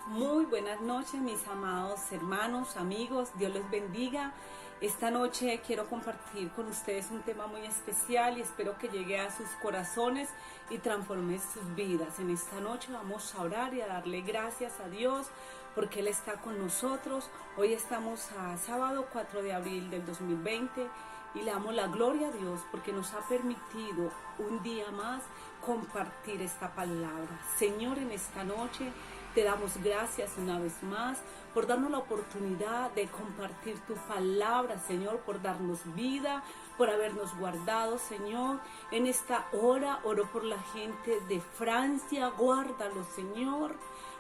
Muy buenas noches, mis amados hermanos, amigos, Dios los bendiga. Esta noche quiero compartir con ustedes un tema muy especial y espero que llegue a sus corazones y transforme sus vidas. En esta noche vamos a orar y a darle gracias a Dios porque Él está con nosotros. Hoy estamos a sábado 4 de abril del 2020 y le damos la gloria a Dios porque nos ha permitido un día más compartir esta palabra. Señor, en esta noche te damos gracias una vez más por darnos la oportunidad de compartir tu palabra, Señor, por darnos vida, por habernos guardado, Señor. En esta hora oro por la gente de Francia, guárdalos, Señor.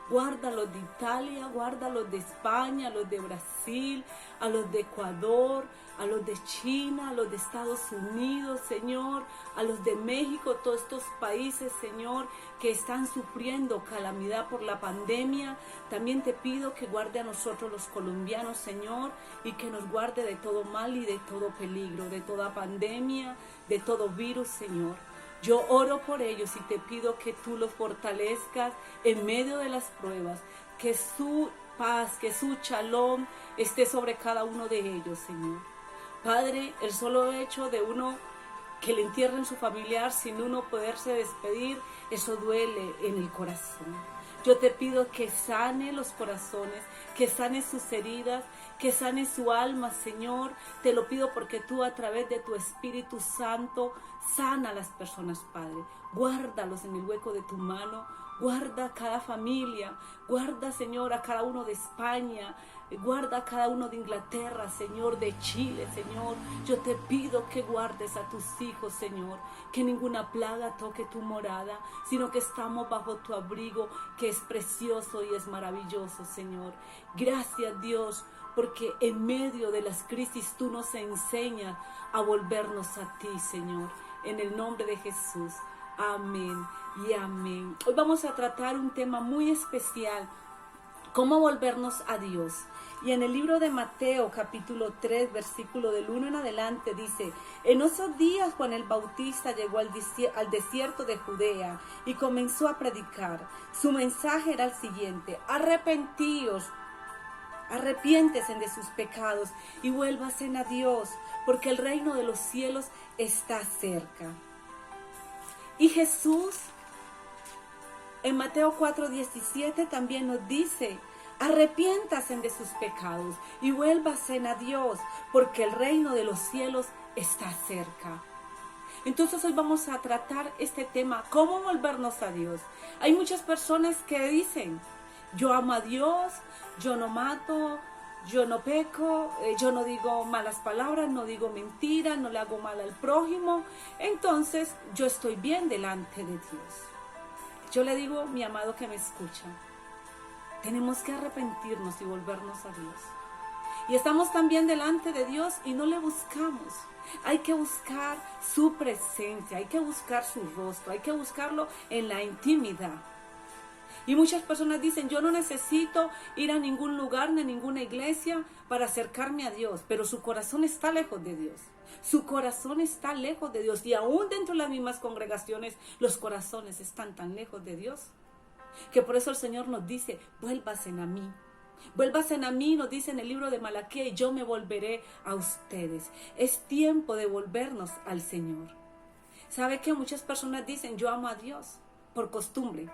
Guárdalos de Italia, guárdalos de España, a los de Brasil, a los de Ecuador, a los de China, a los de Estados Unidos, Señor, a los de México, todos estos países, Señor, que están sufriendo calamidad por la pandemia. También te pido que guarde a nosotros los colombianos, Señor, y que nos guarde de todo mal y de todo peligro, de toda pandemia, de todo virus, Señor. Yo oro por ellos y te pido que tú los fortalezcas en medio de las pruebas, que su paz, que su shalom esté sobre cada uno de ellos, Señor. Padre, el solo hecho de uno que le entierren su familiar sin uno poderse despedir, eso duele en el corazón. Yo te pido que sane los corazones, que sane sus heridas, que sane su alma, Señor. Te lo pido porque tú a través de tu Espíritu Santo sana a las personas, Padre. Guárdalos en el hueco de tu mano. Guarda a cada familia. Guarda, Señor, a cada uno de España. Guarda a cada uno de Inglaterra, Señor, de Chile, Señor. Yo te pido que guardes a tus hijos, Señor. Que ninguna plaga toque tu morada, sino que estamos bajo tu abrigo, que es precioso y es maravilloso, Señor. Gracias, Dios, porque en medio de las crisis tú nos enseñas a volvernos a ti, Señor. En el nombre de Jesús. Amén y amén. Hoy vamos a tratar un tema muy especial. ¿Cómo volvernos a Dios? Y en el libro de Mateo, capítulo 3, versículo del 1 en adelante, dice: en esos días Juan el Bautista llegó al desierto de Judea y comenzó a predicar. Su mensaje era el siguiente: arrepentíos, arrepiéntese de sus pecados y vuélvasen a Dios, porque el reino de los cielos está cerca. Y Jesús en Mateo 4:17 también nos dice: arrepiéntase de sus pecados y vuélvasen a Dios, porque el reino de los cielos está cerca. Entonces hoy vamos a tratar este tema: ¿cómo volvernos a Dios? Hay muchas personas que dicen: yo amo a Dios, yo no mato, yo no peco, yo no digo malas palabras, no digo mentiras, no le hago mal al prójimo, entonces yo estoy bien delante de Dios. Yo le digo, mi amado que me escucha, tenemos que arrepentirnos y volvernos a Dios. Y estamos también delante de Dios y no le buscamos. Hay que buscar su presencia, hay que buscar su rostro, hay que buscarlo en la intimidad. Y muchas personas dicen: yo no necesito ir a ningún lugar ni a ninguna iglesia para acercarme a Dios, pero su corazón está lejos de Dios. Su corazón está lejos de Dios, y aún dentro de las mismas congregaciones los corazones están tan lejos de Dios, que por eso el Señor nos dice: vuélvasen a mí. Vuélvasen a mí, nos dice en el libro de Malaquías, y yo me volveré a ustedes. Es tiempo de volvernos al Señor. ¿Sabe qué? Muchas personas dicen: yo amo a Dios por costumbre,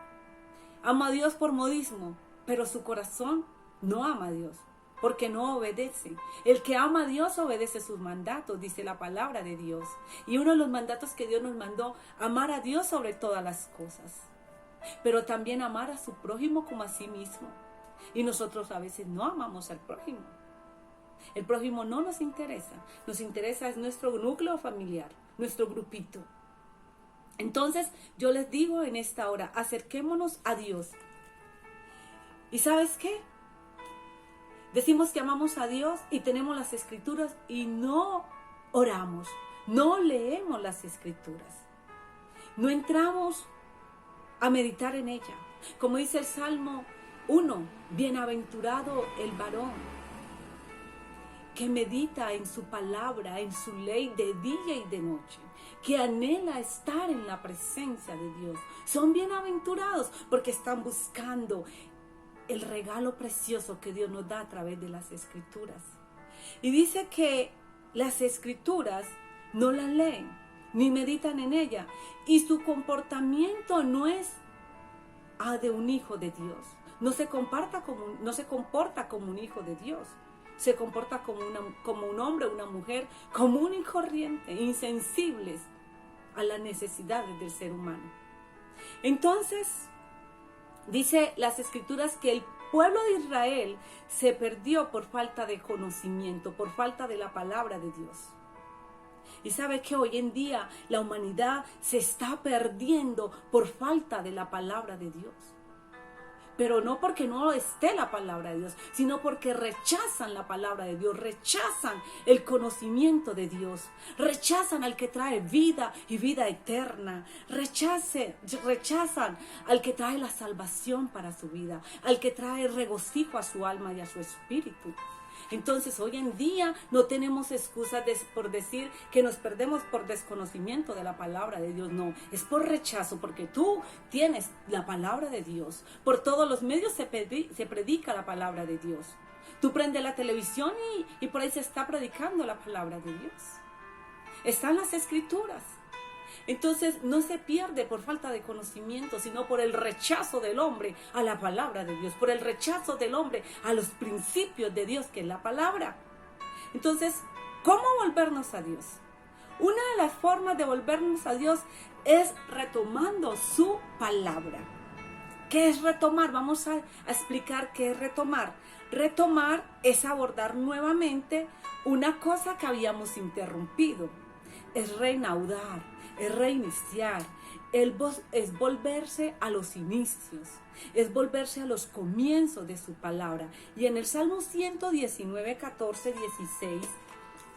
amo a Dios por modismo, pero su corazón no ama a Dios, porque no obedece. El que ama a Dios obedece sus mandatos, dice la palabra de Dios. Y uno de los mandatos que Dios nos mandó: amar a Dios sobre todas las cosas, pero también amar a su prójimo como a sí mismo. Y nosotros a veces no amamos al prójimo. El prójimo no nos interesa es nuestro núcleo familiar, nuestro grupito. Entonces yo les digo en esta hora: acerquémonos a Dios. ¿Y sabes qué? Decimos que amamos a Dios y tenemos las escrituras y no oramos, no leemos las escrituras, no entramos a meditar en ella. Como dice el Salmo 1, bienaventurado el varón que medita en su palabra, en su ley de día y de noche, que anhela estar en la presencia de Dios. Son bienaventurados porque están buscando el regalo precioso que Dios nos da a través de las Escrituras. Y dice que las Escrituras no las leen, ni meditan en ella, y su comportamiento no es de un hijo de Dios. No se comporta como un hijo de Dios. Se comporta como un hombre, una mujer común y corriente, insensibles a las necesidades del ser humano. Entonces, dice las Escrituras que el pueblo de Israel se perdió por falta de conocimiento, por falta de la palabra de Dios. Y sabe que hoy en día la humanidad se está perdiendo por falta de la palabra de Dios. Pero no porque no esté la palabra de Dios, sino porque rechazan la palabra de Dios, rechazan el conocimiento de Dios, rechazan al que trae vida y vida eterna, rechazan al que trae la salvación para su vida, al que trae regocijo a su alma y a su espíritu. Entonces hoy en día no tenemos excusas por decir que nos perdemos por desconocimiento de la palabra de Dios. No, es por rechazo, porque tú tienes la palabra de Dios. Por todos los medios se predica la palabra de Dios. Tú prendes la televisión y por ahí se está predicando la palabra de Dios. Están las Escrituras. Entonces no se pierde por falta de conocimiento, sino por el rechazo del hombre a la palabra de Dios, por el rechazo del hombre a los principios de Dios, que es la palabra. Entonces, ¿cómo volvernos a Dios? Una de las formas de volvernos a Dios es retomando su palabra. ¿Qué es retomar? Vamos a explicar qué es retomar. Retomar es abordar nuevamente una cosa que habíamos interrumpido. Es reanudar. Es reiniciar, es volverse a los inicios, es volverse a los comienzos de su palabra. Y en el Salmo 119, 14, 16,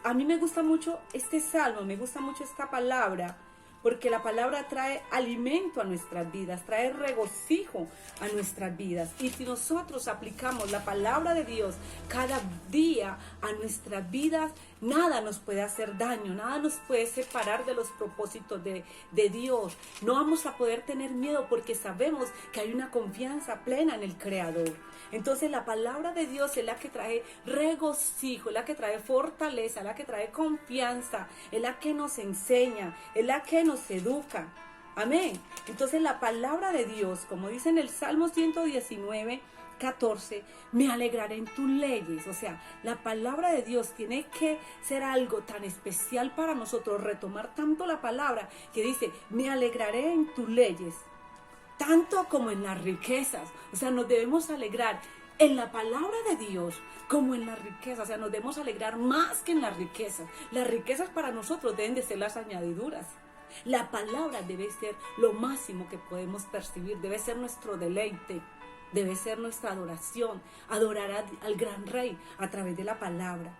a mí me gusta mucho este salmo, me gusta mucho esta palabra, porque la palabra trae alimento a nuestras vidas, trae regocijo a nuestras vidas. Y si nosotros aplicamos la palabra de Dios cada día a nuestras vidas, nada nos puede hacer daño, nada nos puede separar de los propósitos de Dios. No vamos a poder tener miedo porque sabemos que hay una confianza plena en el Creador. Entonces la palabra de Dios es la que trae regocijo, es la que trae fortaleza, es la que trae confianza, es la que nos enseña, es la que nos educa. Amén. Entonces la palabra de Dios, como dice en el Salmo 119, 14, me alegraré en tus leyes. O sea, la palabra de Dios tiene que ser algo tan especial para nosotros, retomar tanto la palabra que dice, me alegraré en tus leyes, tanto como en las riquezas. O sea, nos debemos alegrar en la palabra de Dios como en las riquezas. O sea, nos debemos alegrar más que en las riquezas. Las riquezas para nosotros deben de ser las añadiduras. La palabra debe ser lo máximo que podemos percibir, debe ser nuestro deleite, debe ser nuestra adoración, adorar al gran Rey a través de la palabra.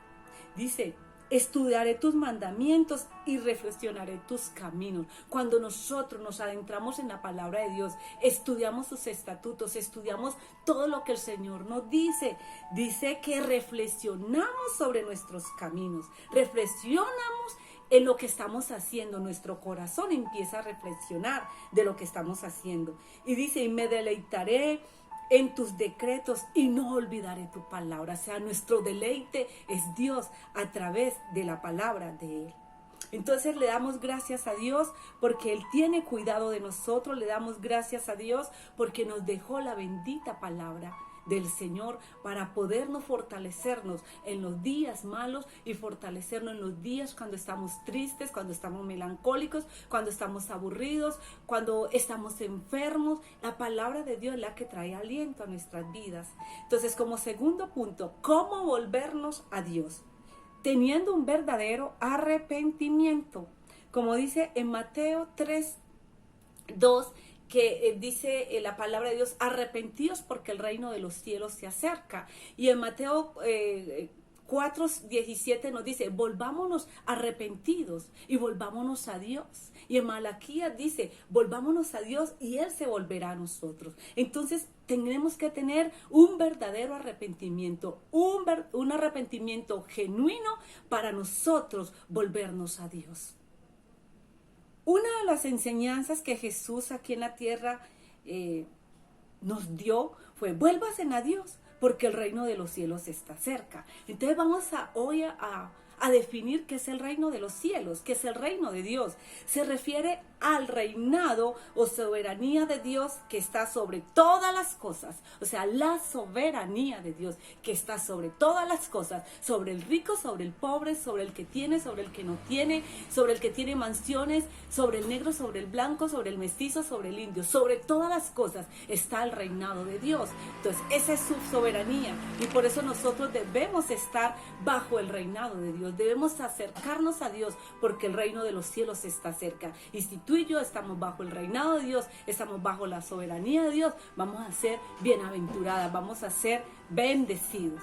Dice, estudiaré tus mandamientos y reflexionaré tus caminos. Cuando nosotros nos adentramos en la palabra de Dios, estudiamos sus estatutos, estudiamos todo lo que el Señor nos dice. Dice que reflexionamos sobre nuestros caminos, reflexionamos en lo que estamos haciendo. Nuestro corazón empieza a reflexionar de lo que estamos haciendo. Y dice, y me deleitaré en tus decretos y no olvidaré tu palabra. O sea, nuestro deleite es Dios a través de la palabra de Él. Entonces le damos gracias a Dios porque Él tiene cuidado de nosotros. Le damos gracias a Dios porque nos dejó la bendita palabra del Señor para podernos fortalecernos en los días malos y fortalecernos en los días cuando estamos tristes, cuando estamos melancólicos, cuando estamos aburridos, cuando estamos enfermos. La palabra de Dios es la que trae aliento a nuestras vidas. Entonces, como segundo punto, ¿cómo volvernos a Dios? Teniendo un verdadero arrepentimiento. Como dice en Mateo 3:2, que dice la palabra de Dios, arrepentíos porque el reino de los cielos se acerca. Y en Mateo 4:17 nos dice, volvámonos arrepentidos y volvámonos a Dios. Y en Malaquías dice, volvámonos a Dios y Él se volverá a nosotros. Entonces tenemos que tener un verdadero arrepentimiento, un arrepentimiento genuino para nosotros volvernos a Dios. Una de las enseñanzas que Jesús aquí en la tierra nos dio fue: vuélvase a Dios, porque el reino de los cielos está cerca. Entonces vamos hoy a definir qué es el reino de los cielos, qué es el reino de Dios. Se refiere al reinado o soberanía de Dios que está sobre todas las cosas. O sea, la soberanía de Dios que está sobre todas las cosas, sobre el rico, sobre el pobre, sobre el que tiene, sobre el que no tiene, sobre el que tiene mansiones, sobre el negro, sobre el blanco, sobre el mestizo, sobre el indio. Sobre todas las cosas está el reinado de Dios. Entonces, esa es su soberanía, y por eso nosotros debemos estar bajo el reinado de Dios. Debemos acercarnos a Dios, porque el reino de los cielos está cerca. Y si tú y yo estamos bajo el reinado de Dios, estamos bajo la soberanía de Dios, vamos a ser bienaventuradas, vamos a ser bendecidos.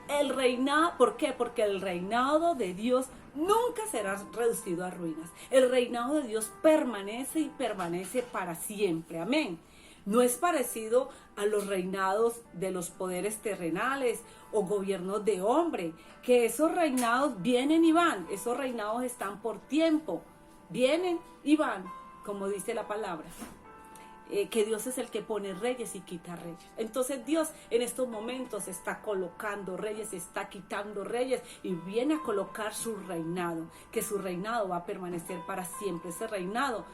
El reinado, ¿por qué? Porque el reinado de Dios nunca será reducido a ruinas. El reinado de Dios permanece y permanece para siempre. Amén. No es parecido a los reinados de los poderes terrenales o gobiernos de hombre, que esos reinados vienen y van. Esos reinados están por tiempo, vienen y van, como dice la palabra. Que Dios es el que pone reyes y quita reyes. Entonces Dios en estos momentos está colocando reyes, está quitando reyes, y viene a colocar su reinado, que su reinado va a permanecer para siempre. Ese reinado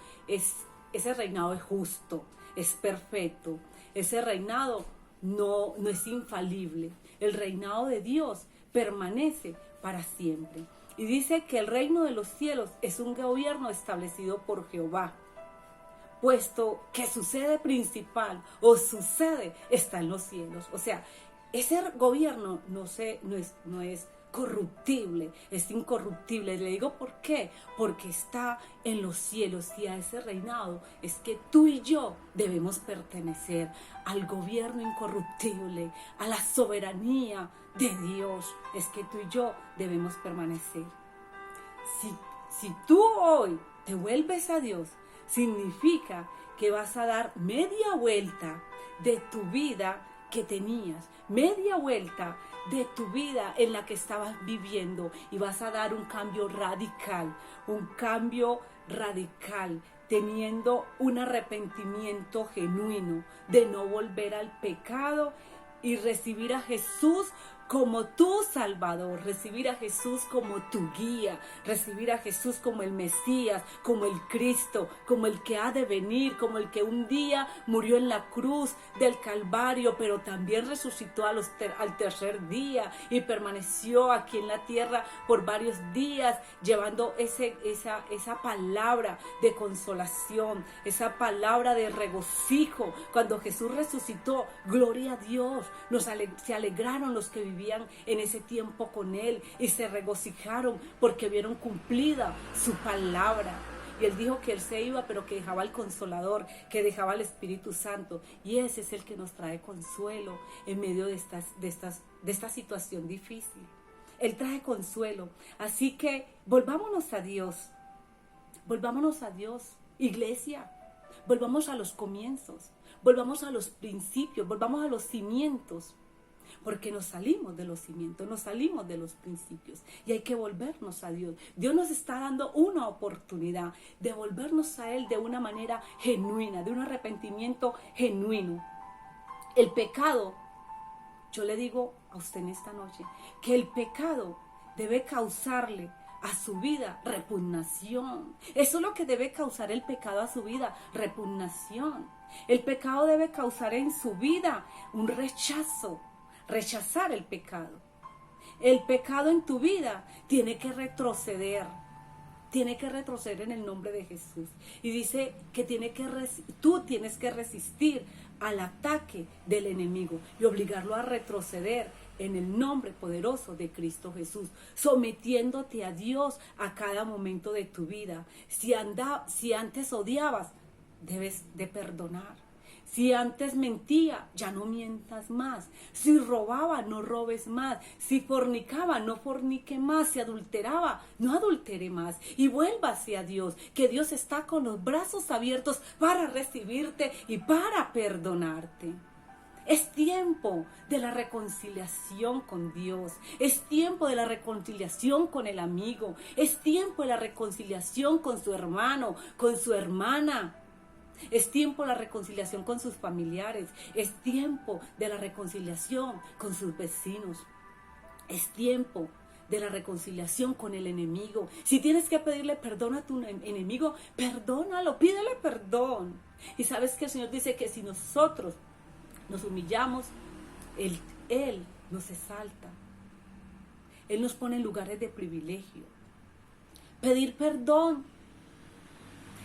es justo, es perfecto. Ese reinado no es infalible. El reinado de Dios permanece para siempre. Y dice que el reino de los cielos es un gobierno establecido por Jehová, puesto que su sede principal o su sede está en los cielos. O sea, ese gobierno no es corruptible, es incorruptible. Le digo por qué, porque está en los cielos, y a ese reinado es que tú y yo debemos pertenecer, al gobierno incorruptible, a la soberanía de Dios. Es que tú y yo debemos permanecer. Si tú hoy te vuelves a Dios, significa que vas a dar media vuelta de tu vida que tenías, media vuelta de tu vida en la que estabas viviendo, y vas a dar un cambio radical, teniendo un arrepentimiento genuino de no volver al pecado y recibir a Jesús como tu Salvador, recibir a Jesús como tu guía, recibir a Jesús como el Mesías, como el Cristo, como el que ha de venir, como el que un día murió en la cruz del Calvario, pero también resucitó al tercer día y permaneció aquí en la tierra por varios días, llevando esa palabra de consolación, esa palabra de regocijo. Cuando Jesús resucitó, gloria a Dios, se alegraron los que vivían en ese tiempo con Él, y se regocijaron porque vieron cumplida su palabra. Y Él dijo que Él se iba, pero que dejaba al Consolador, que dejaba al Espíritu Santo, y ese es el que nos trae consuelo en medio de esta situación difícil. Él trae consuelo. Así que volvámonos a Dios, iglesia, volvamos a los comienzos, volvamos a los principios, volvamos a los cimientos, porque nos salimos de los cimientos, nos salimos de los principios, y hay que volvernos a Dios. Dios nos está dando una oportunidad de volvernos a Él de una manera genuina, de un arrepentimiento genuino. El pecado, yo le digo a usted en esta noche, que el pecado debe causarle a su vida repugnación. Eso es lo que debe causar el pecado a su vida, repugnación. El pecado debe causar en su vida un rechazo, rechazar el pecado. El pecado en tu vida tiene que retroceder en el nombre de Jesús. Y dice que tú tienes que resistir al ataque del enemigo y obligarlo a retroceder en el nombre poderoso de Cristo Jesús, sometiéndote a Dios a cada momento de tu vida. Si antes odiabas, debes de perdonar. Si antes mentía, ya no mientas más. Si robaba, no robes más. Si fornicaba, no fornique más. Si adulteraba, no adultere más. Y vuélvase a Dios, que Dios está con los brazos abiertos para recibirte y para perdonarte. Es tiempo de la reconciliación con Dios. Es tiempo de la reconciliación con el amigo. Es tiempo de la reconciliación con su hermano, con su hermana. Es tiempo de la reconciliación con sus familiares. Es tiempo de la reconciliación con sus vecinos. Es tiempo de la reconciliación con el enemigo. Si tienes que pedirle perdón a tu enemigo, perdónalo, pídele perdón. Y sabes que el Señor dice que si nosotros nos humillamos, Él nos exalta. Él nos pone en lugares de privilegio. Pedir perdón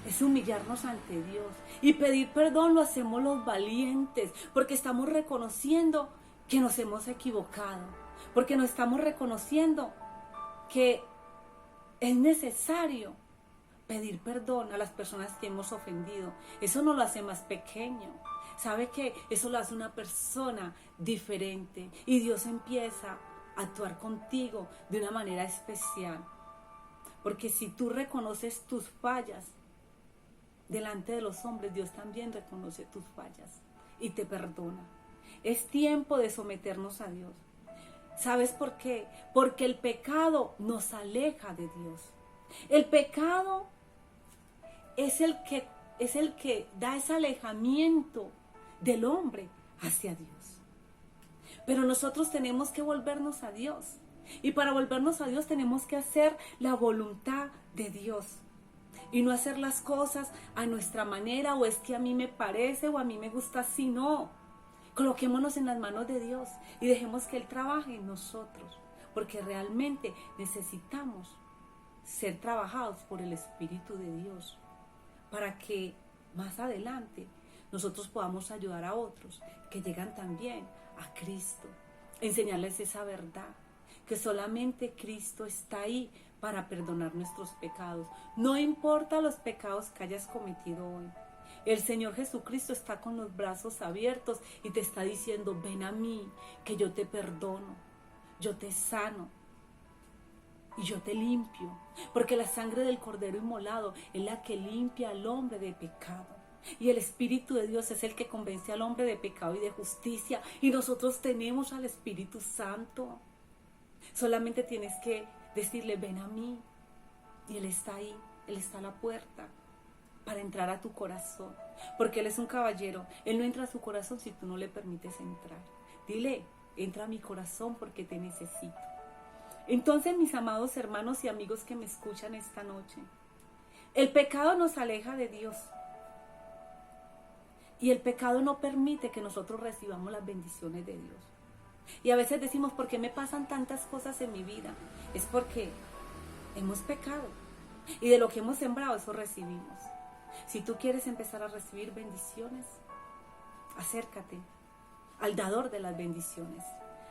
es humillarnos ante Dios. Y pedir perdón lo hacemos los valientes, porque estamos reconociendo que nos hemos equivocado, porque nos estamos reconociendo que es necesario pedir perdón a las personas que hemos ofendido. Eso no lo hace más pequeño. ¿Sabe qué? Eso lo hace una persona diferente. Y Dios empieza a actuar contigo de una manera especial. Porque si tú reconoces tus fallas delante de los hombres, Dios también reconoce tus fallas y te perdona. Es tiempo de someternos a Dios. ¿Sabes por qué? Porque el pecado nos aleja de Dios. El pecado es el que da ese alejamiento del hombre hacia Dios. Pero nosotros tenemos que volvernos a Dios. Y para volvernos a Dios tenemos que hacer la voluntad de Dios. Y no hacer las cosas a nuestra manera, o es que a mí me parece, o a mí me gusta así. No. Coloquémonos en las manos de Dios y dejemos que Él trabaje en nosotros. Porque realmente necesitamos ser trabajados por el Espíritu de Dios. Para que más adelante nosotros podamos ayudar a otros que llegan también a Cristo. Enseñarles esa verdad. Que solamente Cristo está ahí para perdonar nuestros pecados. No importa los pecados que hayas cometido hoy. El Señor Jesucristo está con los brazos abiertos y te está diciendo: ven a mí, que yo te perdono, yo te sano y yo te limpio. Porque la sangre del Cordero inmolado es la que limpia al hombre de pecado. Y el Espíritu de Dios es el que convence al hombre de pecado y de justicia. Y nosotros tenemos al Espíritu Santo. Solamente tienes que decirle: ven a mí. Y Él está ahí, Él está a la puerta para entrar a tu corazón. Porque Él es un caballero. Él no entra a tu corazón si tú no le permites entrar. Dile: entra a mi corazón porque te necesito. Entonces, mis amados hermanos y amigos que me escuchan esta noche, el pecado nos aleja de Dios. Y el pecado no permite que nosotros recibamos las bendiciones de Dios. Y a veces decimos: ¿por qué me pasan tantas cosas en mi vida? Es porque hemos pecado. Y de lo que hemos sembrado, eso recibimos. Si tú quieres empezar a recibir bendiciones, acércate al dador de las bendiciones.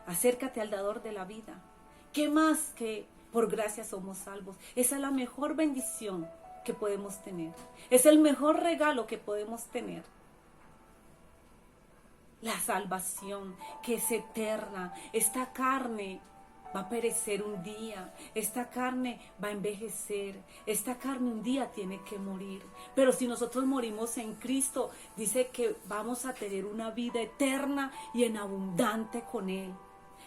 Acércate al dador de la vida. ¿Qué más que por gracia somos salvos? Esa es la mejor bendición que podemos tener. Es el mejor regalo que podemos tener. La salvación, que es eterna. Esta carne va a perecer un día. Esta carne va a envejecer. Esta carne un día tiene que morir. Pero si nosotros morimos en Cristo, dice que vamos a tener una vida eterna y en abundante con Él.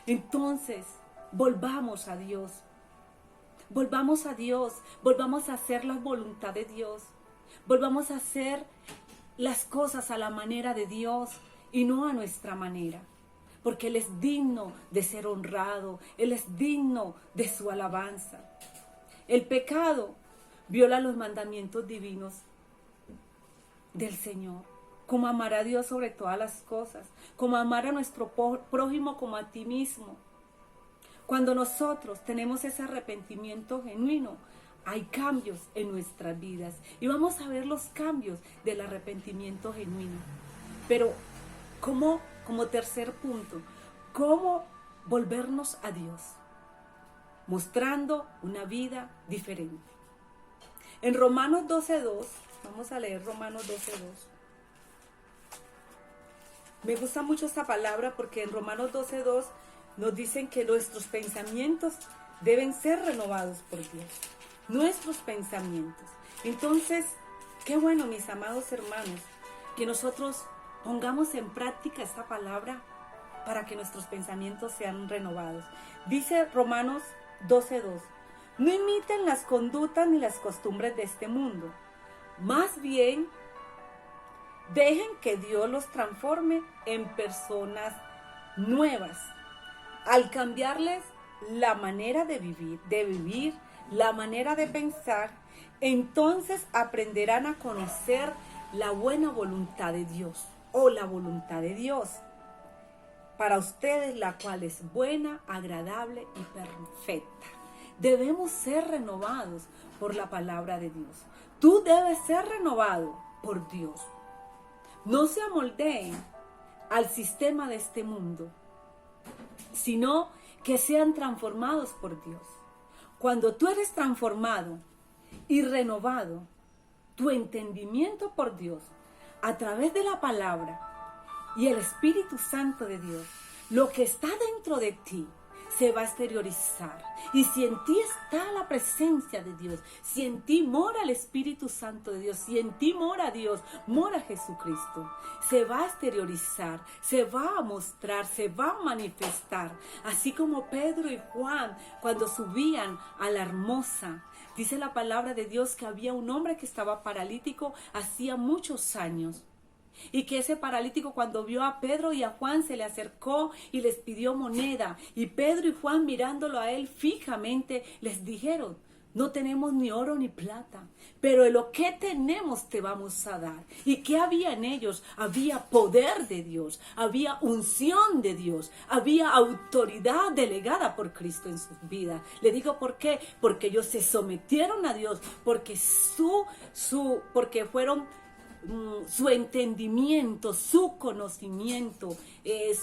Entonces, volvamos a Dios. Volvamos a Dios. Volvamos a hacer la voluntad de Dios. Volvamos a hacer las cosas a la manera de Dios y no a nuestra manera. Porque Él es digno de ser honrado. Él es digno de su alabanza. El pecado viola los mandamientos divinos del Señor. Como amar a Dios sobre todas las cosas. Como amar a nuestro prójimo como a ti mismo. Cuando nosotros tenemos ese arrepentimiento genuino, hay cambios en nuestras vidas. Y vamos a ver los cambios del arrepentimiento genuino. Pero como tercer punto, ¿cómo volvernos a Dios? Mostrando una vida diferente. En Romanos 12:2, vamos a leer Romanos 12:2. Me gusta mucho esta palabra porque en Romanos 12:2 nos dicen que nuestros pensamientos deben ser renovados por Dios. Nuestros pensamientos. Entonces, qué bueno, mis amados hermanos, que nosotros pongamos en práctica esta palabra para que nuestros pensamientos sean renovados. Dice Romanos 12:2, no imiten las conductas ni las costumbres de este mundo. Más bien, Dejen que Dios los transforme en personas nuevas. Al cambiarles la manera de vivir, la manera de pensar, entonces aprenderán a conocer la buena voluntad de Dios o la voluntad de Dios para ustedes, la cual es buena, agradable y perfecta. Debemos ser renovados por la palabra de Dios. Tú debes ser renovado por Dios. No se amoldeen al sistema de este mundo, sino que sean transformados por Dios. Cuando tú eres transformado y renovado, tu entendimiento por Dios, a través de la palabra y el Espíritu Santo de Dios, lo que está dentro de ti se va a exteriorizar. Y si en ti está la presencia de Dios, si en ti mora el Espíritu Santo de Dios, si en ti mora Dios, mora Jesucristo, se va a exteriorizar, se va a mostrar, se va a manifestar. Así como Pedro y Juan cuando subían a la hermosa, dice la palabra de Dios que había un hombre que estaba paralítico hacía muchos años. Y que ese paralítico, cuando vio a Pedro y a Juan, se le acercó y les pidió moneda. Y Pedro y Juan, mirándolo a él fijamente, les dijeron: no tenemos ni oro ni plata, pero de lo que tenemos te vamos a dar. ¿Y qué había en ellos? Había poder de Dios, había unción de Dios, había autoridad delegada por Cristo en sus vidas. Le digo por qué, porque ellos se sometieron a Dios, porque porque fueron su entendimiento, su conocimiento,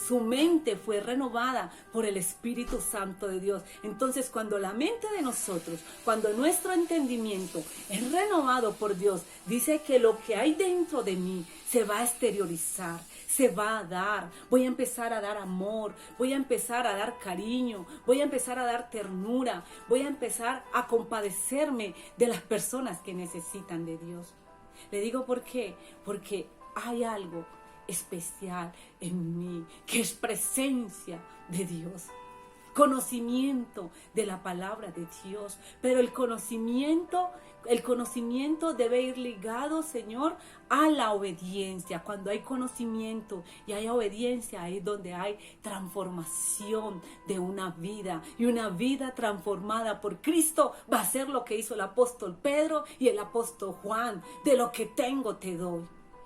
su mente fue renovada por el Espíritu Santo de Dios. Entonces, cuando la mente de nosotros, cuando nuestro entendimiento es renovado por Dios, dice que lo que hay dentro de mí se va a exteriorizar, se va a dar. Voy a empezar a dar amor, voy a empezar a dar cariño, voy a empezar a dar ternura, voy a empezar a compadecerme de las personas que necesitan de Dios. Le digo por qué, porque hay algo especial en mí, que es presencia de Dios, conocimiento de la palabra de Dios, pero el conocimiento debe ir ligado, Señor, a la obediencia. Cuando hay conocimiento y hay obediencia, ahí es donde hay transformación de una vida, y una vida transformada por Cristo va a ser lo que hizo el apóstol Pedro y el apóstol Juan: de lo que tengo te doy.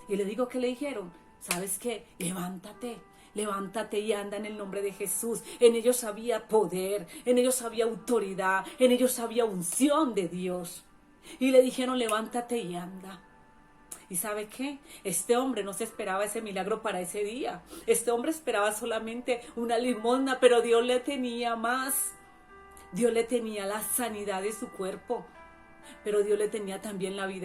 Y le digo que le dijeron: ¿sabes qué? Levántate y anda en el nombre de Jesús. En ellos había poder, en ellos había autoridad, en ellos había unción de Dios. Y le dijeron: levántate y anda. ¿Y sabe qué? Este hombre no se esperaba ese milagro para ese día. Este hombre esperaba solamente una limosna, pero Dios le tenía más. Dios le tenía la sanidad de su cuerpo, pero Dios le tenía también la vida